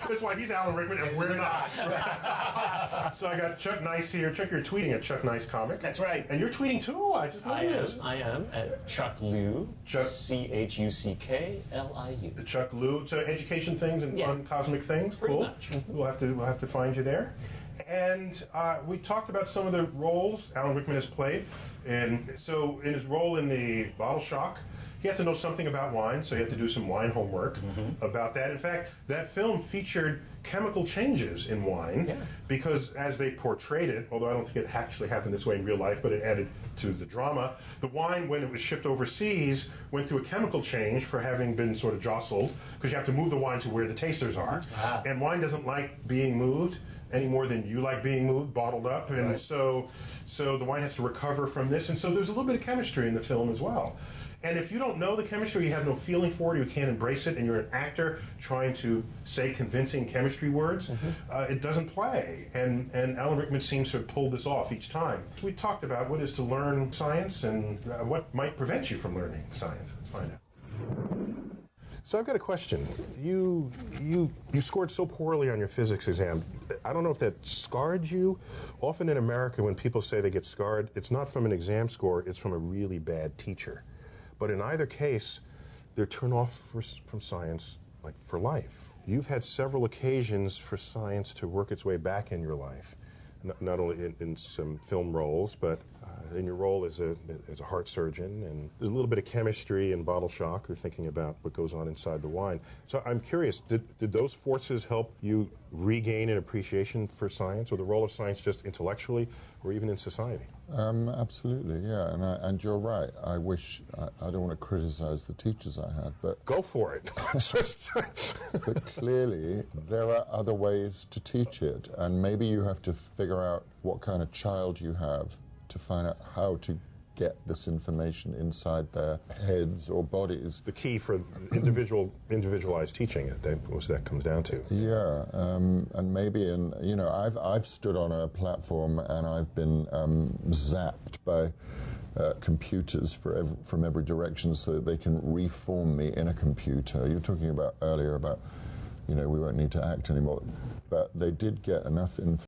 That's why he's Alan Rickman and we're not. So I got Chuck Nice here. Chuck, you're tweeting at Chuck Nice Comic. That's right. And you're tweeting too. I just noticed. I am at Chuck Liu. Chuck ChuckLiu. Chuck Liu. So education things and fun cosmic things. Pretty cool. much. We'll have to find you there. And we talked about some of the roles Alan Rickman has played. And so in his role in the Bottle Shock, he had to know something about wine, so he had to do some wine homework about that. In fact, that film featured chemical changes in wine because as they portrayed it, although I don't think it actually happened this way in real life, but it added to the drama, the wine, when it was shipped overseas, went through a chemical change for having been sort of jostled, because you have to move the wine to where the tasters are. And wine doesn't like being moved any more than you like being moved, bottled up. And so the wine has to recover from this. And so there's a little bit of chemistry in the film as well. And if you don't know the chemistry, you have no feeling for it, you can't embrace it, and you're an actor trying to say convincing chemistry words, it doesn't play. And Alan Rickman seems to have pulled this off each time. We talked about what it is to learn science and what might prevent you from learning science. Let's find out. So I've got a question. You scored so poorly on your physics exam. I don't know if that scarred you. Often in America, when people say they get scarred, it's not from an exam score, it's from a really bad teacher. But in either case, they're turned off from science, like for life. You've had several occasions for science to work its way back in your life, not only in some film roles, but in your role as a heart surgeon. And there's a little bit of chemistry in Bottle Shock. You're thinking about what goes on inside the wine. So I'm curious, did those forces help you regain an appreciation for science, or the role of science just intellectually or even in society? Absolutely, yeah. And you're right. I wish, I don't want to criticize the teachers I had, but... Go for it. But clearly, there are other ways to teach it. And maybe you have to figure out what kind of child you have to find out how to get this information inside their heads or bodies. The key for individualized teaching, that comes down to. Yeah, and maybe I've stood on a platform and I've been zapped by computers from every direction so that they can reform me in a computer. You were talking about earlier about we won't need to act anymore, but they did get enough information